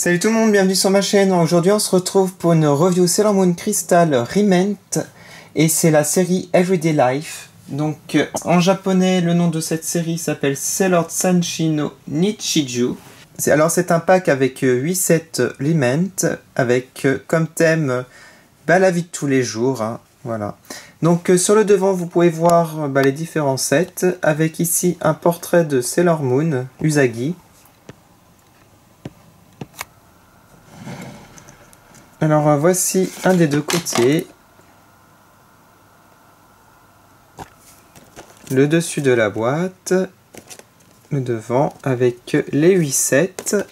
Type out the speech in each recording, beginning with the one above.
Salut tout le monde, bienvenue sur ma chaîne. Aujourd'hui on se retrouve pour une review Sailor Moon Crystal Rement et c'est la série Everyday Life. Donc en japonais le nom de cette série s'appelle Sailor Senshi no Nichiju. Alors c'est un pack avec 8 sets Rement avec comme thème la vie de tous les jours. Voilà. Donc sur le devant vous pouvez voir les différents sets avec ici un portrait de Sailor Moon Usagi. Alors voici un des deux côtés, le dessus de la boîte, le devant avec les 8 sets.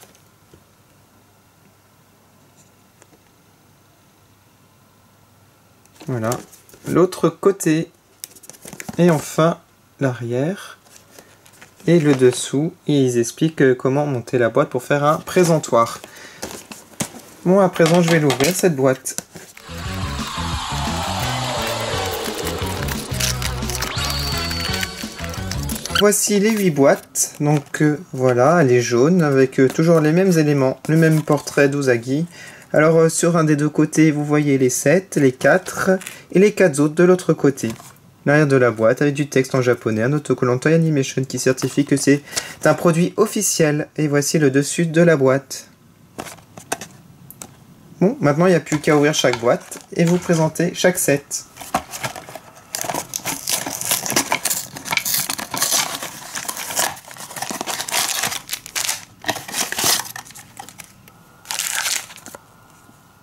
Voilà, l'autre côté et enfin l'arrière et le dessous. Et ils expliquent comment monter la boîte pour faire un présentoir. Bon, à présent, je vais l'ouvrir, cette boîte. Voici les 8 boîtes. Donc, voilà, elle est jaune, avec toujours les mêmes éléments. Le même portrait d'Usagi. Alors, sur un des deux côtés, vous voyez les 7, les 4, et les 4 autres de l'autre côté. L'arrière de la boîte, avec du texte en japonais, un autocollant Toy Animation qui certifie que c'est un produit officiel. Et voici le dessus de la boîte. Bon, maintenant il n'y a plus qu'à ouvrir chaque boîte et vous présenter chaque set.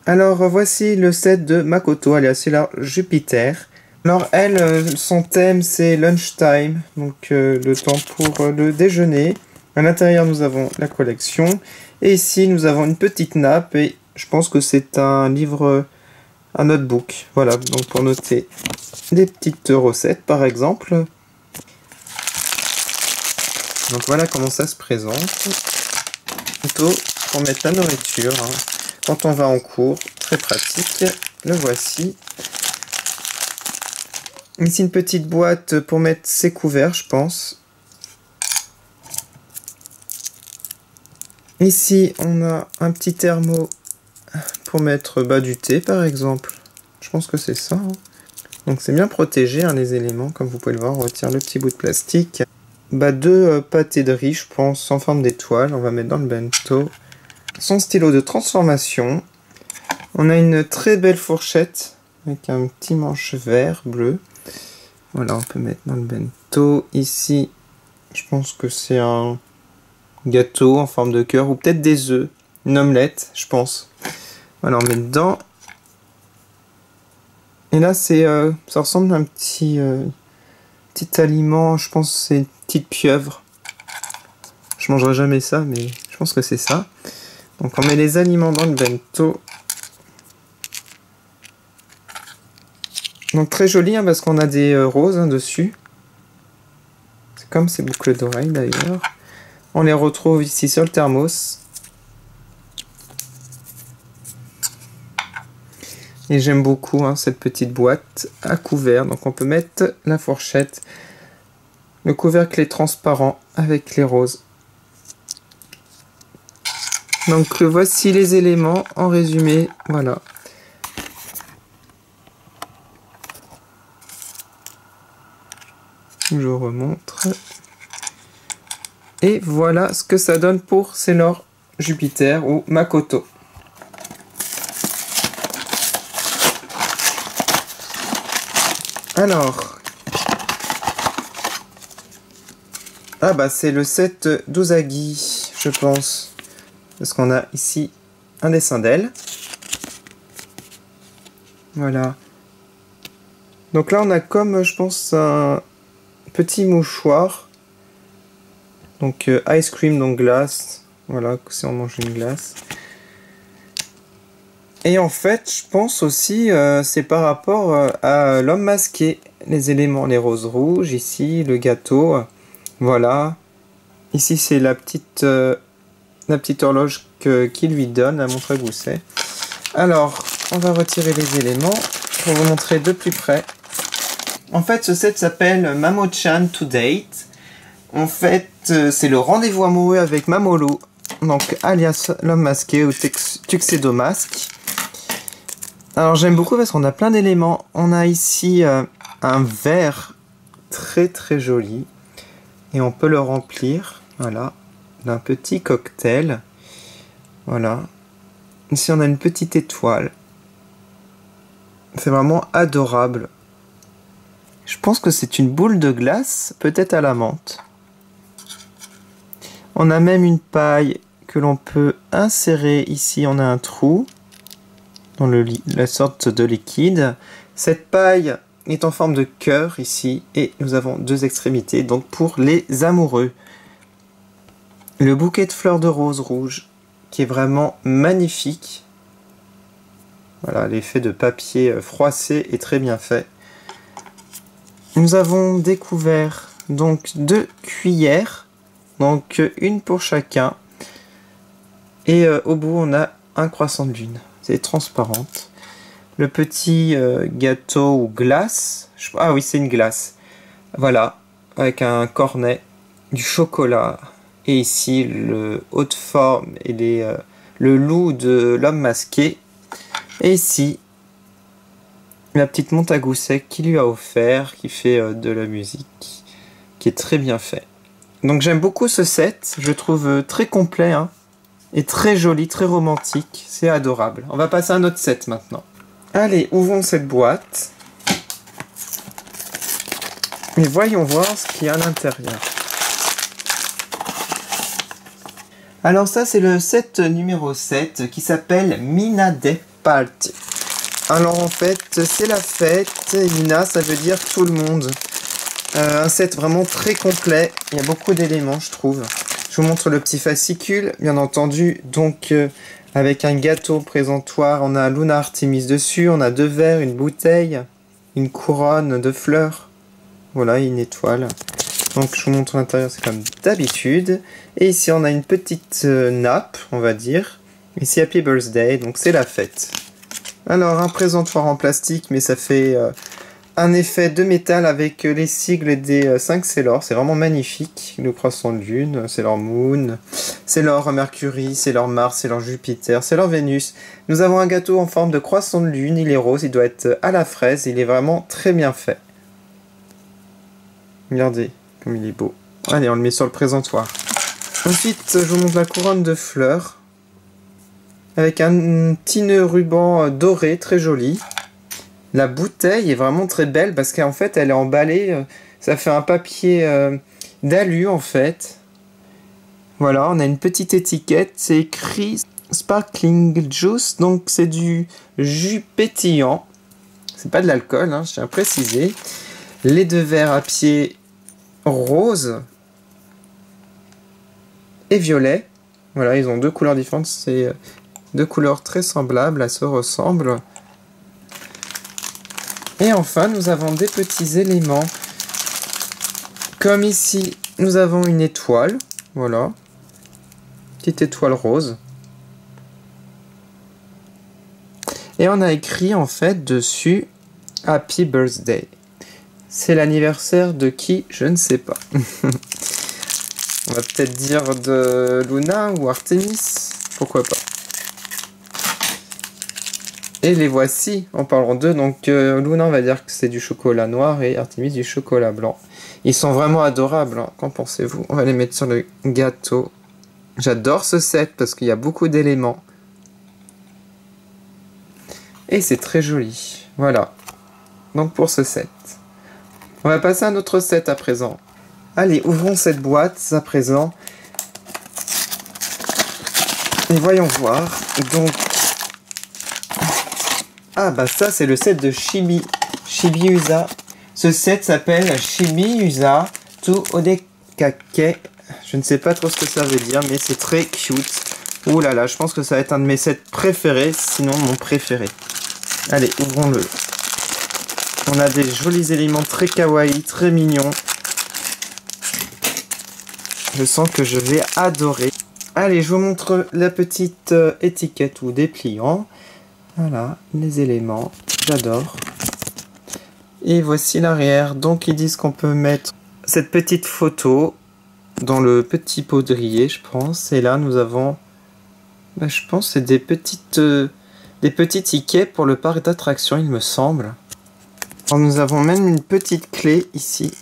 Alors voici le set de Makoto, alias Sailor Jupiter. Alors elle, son thème c'est lunchtime, donc le temps pour le déjeuner. À l'intérieur nous avons la collection et ici nous avons une petite nappe et je pense que c'est un livre, un notebook. Voilà, donc pour noter des petites recettes par exemple. Donc voilà comment ça se présente. Plutôt pour mettre la nourriture. Quand on va en cours, très pratique. Le voici. Ici une petite boîte pour mettre ses couverts, je pense. Ici on a un petit thermo pour mettre du thé par exemple. Je pense que c'est ça. Donc c'est bien protégé les éléments, comme vous pouvez le voir. On retire le petit bout de plastique. Deux pâtés de riz, je pense, en forme d'étoile. On va mettre dans le bento. Son stylo de transformation. On a une très belle fourchette avec un petit manche vert, bleu. Voilà, on peut mettre dans le bento. Ici, je pense que c'est un gâteau en forme de cœur ou peut-être des œufs. Une omelette, je pense. Voilà, on met dedans. Et là, c'est, ça ressemble à un petit aliment. Je pense que c'est une petite pieuvre. Je mangerai jamais ça, mais je pense que c'est ça. Donc, on met les aliments dans le bento. Donc, très joli, parce qu'on a des roses dessus. C'est comme ces boucles d'oreilles, d'ailleurs. On les retrouve ici sur le thermos. Et j'aime beaucoup cette petite boîte à couvert. Donc on peut mettre la fourchette. Le couvercle est transparent avec les roses. Donc voici les éléments en résumé. Voilà. Je vous remontre. Et voilà ce que ça donne pour Sailor Jupiter ou Makoto. Alors, c'est le set d'Usagi, je pense, parce qu'on a ici un dessin d'elle. Voilà. Donc là, on a comme, je pense, un petit mouchoir. Donc ice cream, donc glace. Voilà, si on mange une glace. Et en fait, je pense aussi, c'est par rapport à l'homme masqué. Les éléments, les roses rouges, ici, le gâteau. Voilà. Ici, c'est la petite horloge qu'il lui donne, la montre à gousset. Alors, on va retirer les éléments pour vous montrer de plus près. En fait, ce set s'appelle Mamo-chan to Date. En fait, c'est le rendez-vous amoureux avec Mamoru. donc alias l'homme masqué ou Tuxedo Mask. Alors j'aime beaucoup parce qu'on a plein d'éléments. On a ici un verre très très joli et on peut le remplir, voilà, d'un petit cocktail. Voilà. Ici on a une petite étoile. C'est vraiment adorable. Je pense que c'est une boule de glace, peut-être à la menthe. On a même une paille que l'on peut insérer ici. On a un trou dans la sorte de liquide. Cette paille est en forme de cœur ici et nous avons deux extrémités, donc pour les amoureux. Le bouquet de fleurs de rose rouge qui est vraiment magnifique. Voilà, l'effet de papier froissé est très bien fait. Nous avons découvert donc 2 cuillères, donc une pour chacun. Et au bout on a un croissant de lune. C'est transparente. Le petit gâteau ou glace. Ah oui, c'est une glace. Voilà, avec un cornet, du chocolat. Et ici, le haute forme et le loup de l'homme masqué. Et ici, la petite monte à gousset qu'il lui a offert, qui fait de la musique, qui est très bien fait. Donc j'aime beaucoup ce set, je le trouve très complet, hein, et très joli, très romantique, c'est adorable. On va passer à un autre set maintenant. Allez, ouvrons cette boîte. Et voyons voir ce qu'il y a à l'intérieur. Alors ça c'est le set numéro 7 qui s'appelle Mina Day Party. Alors en fait c'est la fête, et Mina ça veut dire tout le monde. Un set vraiment très complet, il y a beaucoup d'éléments je trouve. Je vous montre le petit fascicule, bien entendu, donc avec un gâteau présentoir, on a Luna Artemis dessus, on a 2 verres, une bouteille, une couronne de fleurs, voilà, une étoile. Donc je vous montre l'intérieur, c'est comme d'habitude. Et ici on a une petite nappe, on va dire. Ici Happy Birthday, donc c'est la fête. Alors un présentoir en plastique, mais ça fait un effet de métal avec les sigles des 5 Sailor. C'est vraiment magnifique. Le croissant de lune, c'est leur Moon, c'est leur Mercury, c'est leur Mars, c'est leur Jupiter, c'est leur Vénus. Nous avons un gâteau en forme de croissant de lune, il est rose, il doit être à la fraise, il est vraiment très bien fait. Regardez comme il est beau. Allez, on le met sur le présentoir. Ensuite, je vous montre la couronne de fleurs. Avec un petit nœud ruban doré, très joli. La bouteille est vraiment très belle parce qu'en fait, elle est emballée. Ça fait un papier d'alu, en fait. Voilà, on a une petite étiquette. C'est écrit Sparkling Juice. Donc, c'est du jus pétillant. C'est pas de l'alcool, hein, je tiens à préciser. Les 2 verres à pied rose et violet. Voilà, ils ont 2 couleurs différentes. C'est 2 couleurs très semblables, elles se ressemblent. Et enfin, nous avons des petits éléments. Comme ici, nous avons une étoile. Voilà. Petite étoile rose. Et on a écrit en fait dessus Happy Birthday. C'est l'anniversaire de qui? Je ne sais pas. On va peut-être dire de Luna ou Artemis. Pourquoi pas. Et les voici, en parlant d'eux. Donc Luna, on va dire que c'est du chocolat noir et Artemis du chocolat blanc. Ils sont vraiment adorables, hein. Qu'en pensez-vous? On va les mettre sur le gâteau. J'adore ce set parce qu'il y a beaucoup d'éléments. Et c'est très joli. Voilà. Donc pour ce set. On va passer à un autre set à présent. Allez, ouvrons cette boîte à présent. Et voyons voir. Donc, ah bah ça c'est le set de Chibi Usa. Ce set s'appelle Chibi Usa to Odekake. Je ne sais pas trop ce que ça veut dire, mais c'est très cute. Ouh là là, je pense que ça va être un de mes sets préférés, sinon mon préféré. Allez, ouvrons-le. On a des jolis éléments très kawaii, très mignons. Je sens que je vais adorer. Allez, je vous montre la petite étiquette ou dépliant. Voilà, les éléments. J'adore. Et voici l'arrière. Donc, ils disent qu'on peut mettre cette petite photo dans le petit poudrier, je pense. Et là, nous avons, bah, je pense, c'est des petits tickets pour le parc d'attractions, il me semble. Alors, nous avons même une petite clé ici.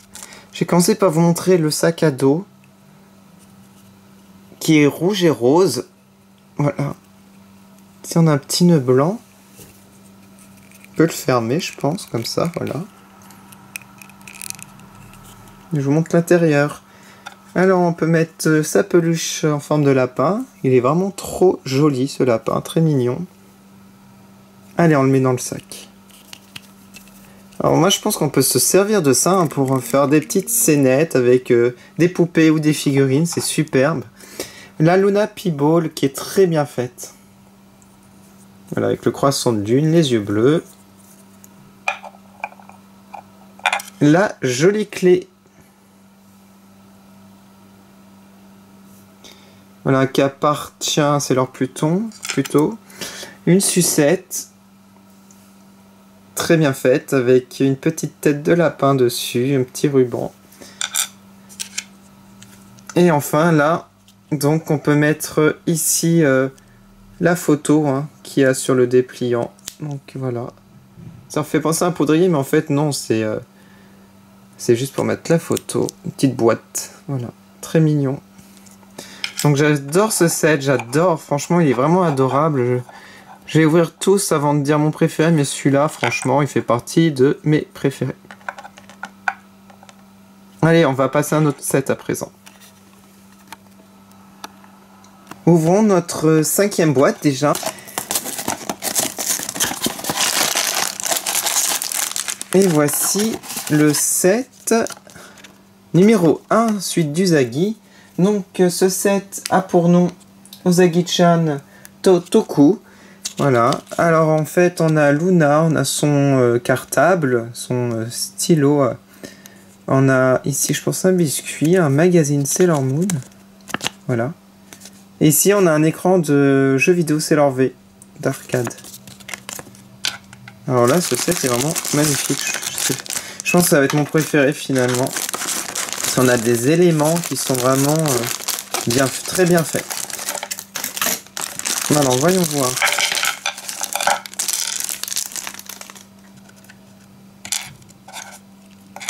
J'ai commencé par vous montrer le sac à dos qui est rouge et rose. Voilà. Ici, on a un petit nœud blanc. On peut le fermer, je pense, comme ça, voilà. Je vous montre l'intérieur. Alors, on peut mettre sa peluche en forme de lapin. Il est vraiment trop joli, ce lapin, très mignon. Allez, on le met dans le sac. Alors moi, je pense qu'on peut se servir de ça hein, pour faire des petites scénettes avec des poupées ou des figurines. C'est superbe. La Luna P-Ball qui est très bien faite. Voilà, avec le croissant de lune, les yeux bleus. La jolie clé. Voilà, qui appartient à Sailor Pluton, plutôt. Une sucette. Très bien faite, avec une petite tête de lapin dessus, un petit ruban. Et enfin, là, donc on peut mettre ici la photo hein, qu'il y a sur le dépliant. Donc voilà. Ça me fait penser à un poudrier, mais en fait, non, c'est juste pour mettre la photo. Une petite boîte. Voilà, très mignon. Donc j'adore ce set, j'adore. Franchement, il est vraiment adorable. Je vais ouvrir tous avant de dire mon préféré, mais celui-là, franchement, il fait partie de mes préférés. Allez, on va passer à un autre set à présent. Ouvrons notre 5e boîte déjà. Et voici le set numéro 1, suite d'Usagi. Donc ce set a pour nom Usagi-chan Toku. Voilà, alors en fait on a Luna, on a son cartable, son stylo, on a ici je pense un biscuit, un magazine Sailor Moon, voilà. Et ici on a un écran de jeu vidéo Sailor V, d'arcade. Alors là ce set est vraiment magnifique, je pense que ça va être mon préféré finalement. Parce qu'on a des éléments qui sont vraiment très bien faits. Alors voyons voir.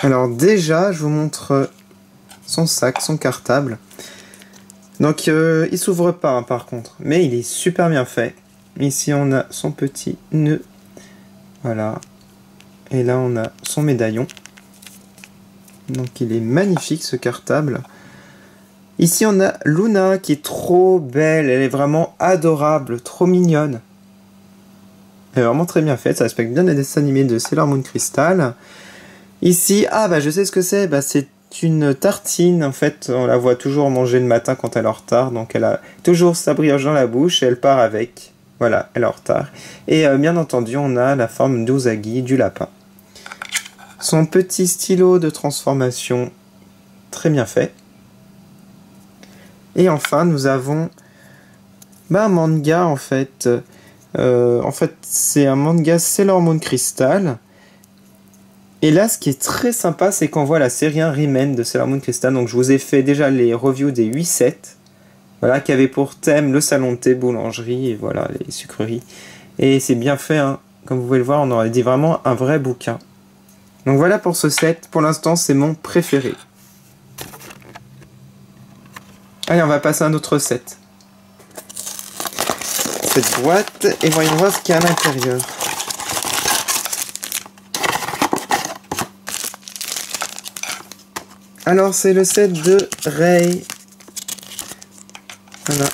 Alors déjà, je vous montre son sac, son cartable. Donc il s'ouvre pas hein, par contre, mais il est super bien fait. Ici on a son petit nœud. Voilà. Et là on a son médaillon. Donc il est magnifique ce cartable. Ici on a Luna qui est trop belle, elle est vraiment adorable, trop mignonne. Elle est vraiment très bien faite, ça respecte bien les dessins animés de Sailor Moon Crystal. Ici, ah bah je sais ce que c'est, bah c'est une tartine, en fait on la voit toujours manger le matin quand elle est en retard, donc elle a toujours sa brioche dans la bouche et elle part avec, voilà, elle est en retard. Et bien entendu on a la forme d'Usagi, du lapin. Son petit stylo de transformation, très bien fait. Et enfin nous avons un manga en fait, c'est un manga Sailor Moon Crystal. Et là, ce qui est très sympa, c'est qu'on voit la série 1 Rimen de Sailor Moon Crystal. Donc, je vous ai fait déjà les reviews des 8 sets. Voilà, qui avaient pour thème le salon de thé, boulangerie, et voilà, les sucreries. Et c'est bien fait, hein. Comme vous pouvez le voir, on aurait dit vraiment un vrai bouquin. Donc voilà pour ce set. Pour l'instant, c'est mon préféré. Allez, on va passer à un autre set. Cette boîte, et voyons voir ce qu'il y a à l'intérieur. Alors, c'est le set de Rei. Voilà.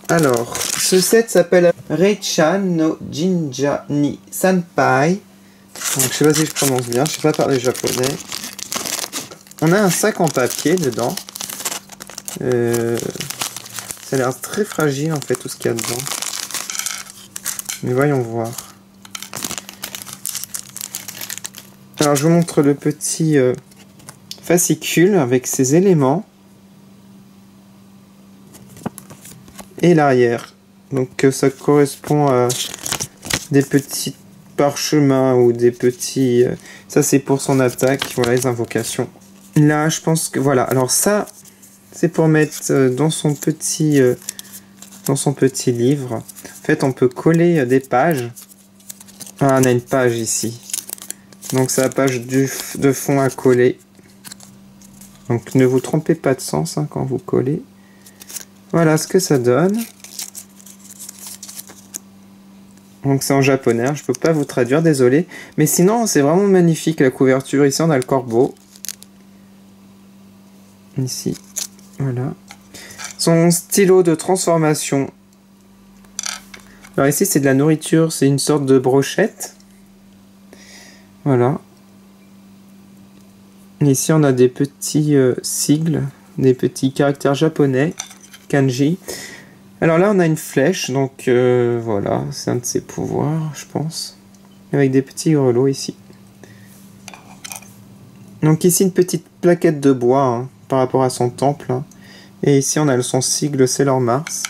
Alors, ce set s'appelle Rei-chan no Jinja ni Sanpai. Donc, je sais pas si je prononce bien, je sais pas parler japonais. On a un sac en papier dedans. Ça a l'air très fragile en fait, tout ce qu'il y a dedans. Mais voyons voir. Alors je vous montre le petit fascicule avec ses éléments et l'arrière. Donc ça correspond à des petits parchemins ou des petits... ça c'est pour son attaque, voilà les invocations. Là, je pense que voilà. Alors ça, c'est pour mettre dans son petit livre. En fait, on peut coller des pages. Ah, on a une page ici. Donc c'est la page de fond à coller. Donc ne vous trompez pas de sens hein, quand vous collez. Voilà ce que ça donne. Donc c'est en japonais, hein, je peux pas vous traduire, désolé. Mais sinon, c'est vraiment magnifique la couverture. Ici, on a le corbeau. Ici, voilà. Son stylo de transformation. Alors ici, c'est de la nourriture, c'est une sorte de brochette. Voilà. Ici, on a des petits sigles, des petits caractères japonais, kanji. Alors là, on a une flèche, donc voilà, c'est un de ses pouvoirs, je pense. Avec des petits grelots ici. Donc ici, une petite plaquette de bois hein, par rapport à son temple. Hein. Et ici, on a son sigle Sailor Mars.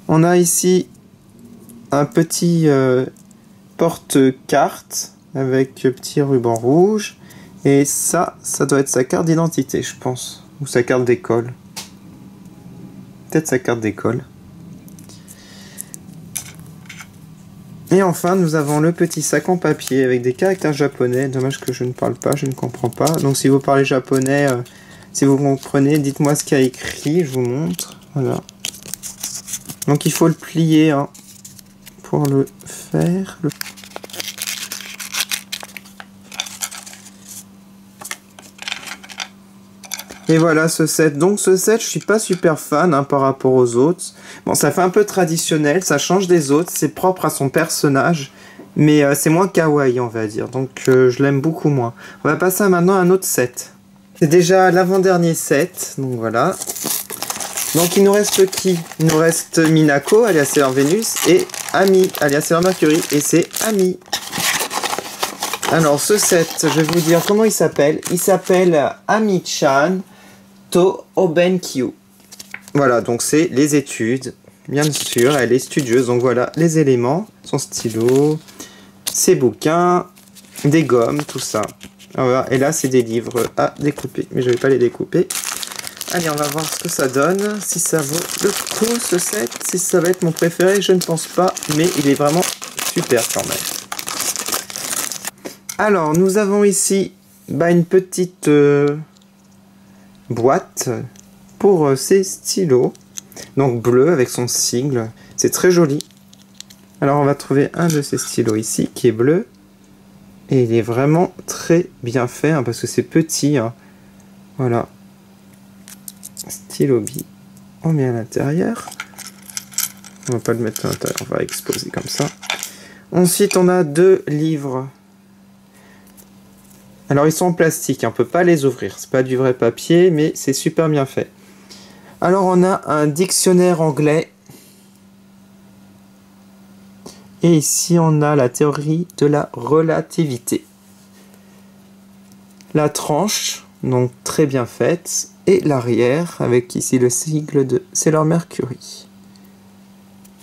On a ici un petit porte-carte avec petit ruban rouge. Et ça doit être sa carte d'identité, je pense. Ou sa carte d'école. Peut-être sa carte d'école. Et enfin, nous avons le petit sac en papier avec des caractères japonais. Dommage que je ne parle pas, je ne comprends pas. Donc si vous parlez japonais, si vous comprenez, dites-moi ce qu'il y a écrit, je vous montre. Voilà. Donc il faut le plier hein, pour le faire. Et voilà ce set. Donc ce set, je suis pas super fan hein, par rapport aux autres. Bon, ça fait un peu traditionnel, ça change des autres, c'est propre à son personnage, mais c'est moins kawaii, on va dire. Donc je l'aime beaucoup moins. On va passer maintenant à un autre set. C'est déjà l'avant-dernier set, donc voilà. Donc il nous reste qui? Il nous reste Minako, alias Sailor Venus, et Ami, alias Sailor Mercury, et c'est Ami. Alors ce set, je vais vous dire comment il s'appelle. Il s'appelle Ami-chan To Obenkyu. Voilà, donc c'est les études. Bien sûr, elle est studieuse. Donc voilà, les éléments, son stylo, ses bouquins, des gommes, tout ça. Voilà. Et là, c'est des livres à découper. Mais je ne vais pas les découper. Allez, on va voir ce que ça donne. Si ça vaut le coup, ce set. Si ça va être mon préféré, je ne pense pas. Mais il est vraiment super quand même. Alors, nous avons ici une petite boîte pour ces stylos. Donc bleu avec son sigle. C'est très joli. Alors, on va trouver un de ces stylos ici qui est bleu. Et il est vraiment très bien fait hein, parce que c'est petit. Hein. Voilà. Stylo bi. On met à l'intérieur. On va pas le mettre à l'intérieur, on va exposer comme ça. Ensuite, on a deux livres. Alors, ils sont en plastique, on ne peut pas les ouvrir. C'est pas du vrai papier, mais c'est super bien fait. Alors, on a un dictionnaire anglais. Et ici, on a la théorie de la relativité. La tranche, donc très bien faite. Et l'arrière, avec ici le sigle de Sailor Mercury.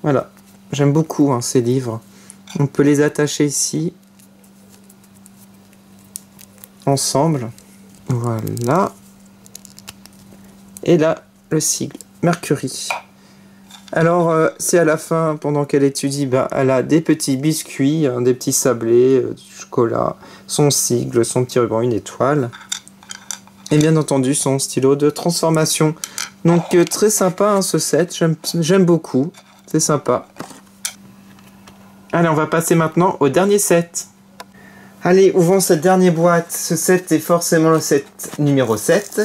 Voilà, j'aime beaucoup hein, ces livres. On peut les attacher ici. Ensemble. Voilà. Et là, le sigle Mercury. Alors, c'est à la fin, pendant qu'elle étudie, elle a des petits biscuits, hein, des petits sablés, du chocolat, son sigle, son petit ruban, une étoile. Et bien entendu, son stylo de transformation. Donc, très sympa hein, ce set, j'aime beaucoup, c'est sympa. Allez, on va passer maintenant au dernier set. Allez, ouvrons cette dernière boîte. Ce set est forcément le set numéro 7.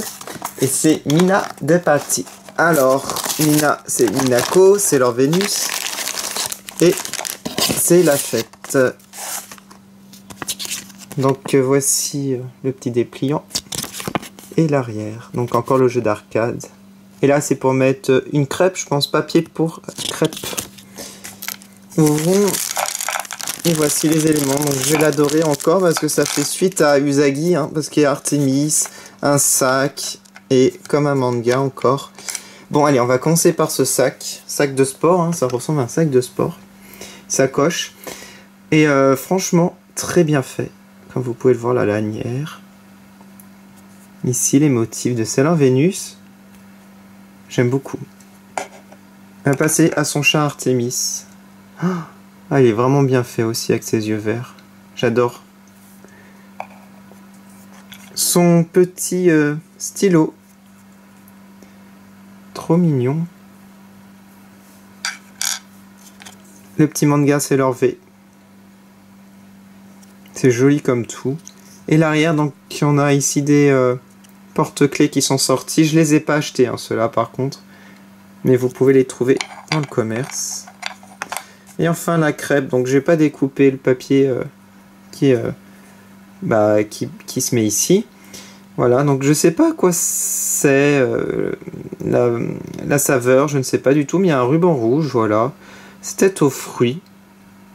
Et c'est Mina de Party. Alors, Mina, c'est Minako, c'est leur Vénus. Et c'est la fête. Donc, voici le petit dépliant. Et l'arrière. Donc, encore le jeu d'arcade. Et là, c'est pour mettre une crêpe, je pense, papier pour crêpe. Ouvrons. Et voici les éléments. Donc, je vais l'adorer encore parce que ça fait suite à Usagi. Hein, parce qu'il y a Artemis, un sac et comme un manga encore. Bon, allez, on va commencer par ce sac. Sac de sport, hein, ça ressemble à un sac de sport. Sacoche. Et franchement, très bien fait. Comme vous pouvez le voir, la lanière. Ici, les motifs de Sailor Vénus. J'aime beaucoup. On va passer à son chat Artemis. Ah, il est vraiment bien fait aussi avec ses yeux verts. J'adore. Son petit stylo. Trop mignon. Le petit manga Sailor V. C'est joli comme tout. Et l'arrière, donc, on a ici des porte-clés qui sont sortis. Je les ai pas achetés, hein, ceux-là, par contre. Mais vous pouvez les trouver dans le commerce. Et enfin, la crêpe. Donc, j'ai pas découpé le papier qui se met ici. Voilà, donc je sais pas à quoi c'est la saveur, je ne sais pas du tout, mais il y a un ruban rouge, voilà. C'était aux fruits.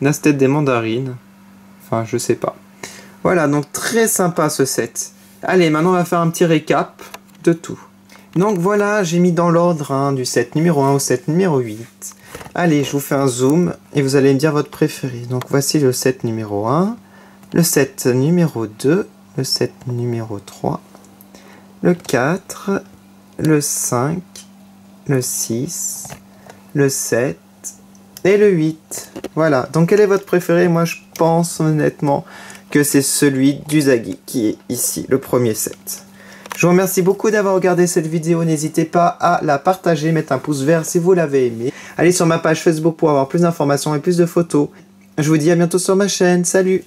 Là, c'était des mandarines. Enfin, je sais pas. Voilà, donc très sympa ce set. Allez, maintenant on va faire un petit récap de tout. Donc voilà, j'ai mis dans l'ordre hein, du set numéro 1 au set numéro 8. Allez, je vous fais un zoom et vous allez me dire votre préféré. Donc voici le set numéro 1, le set numéro 2, le set numéro 3, le 4, le 5, le 6, le 7 et le 8. Voilà, donc quel est votre préféré? Moi je pense honnêtement que c'est celui d'Usagi qui est ici, le premier set. Je vous remercie beaucoup d'avoir regardé cette vidéo. N'hésitez pas à la partager, mettre un pouce vert si vous l'avez aimé. Allez sur ma page Facebook pour avoir plus d'informations et plus de photos. Je vous dis à bientôt sur ma chaîne. Salut!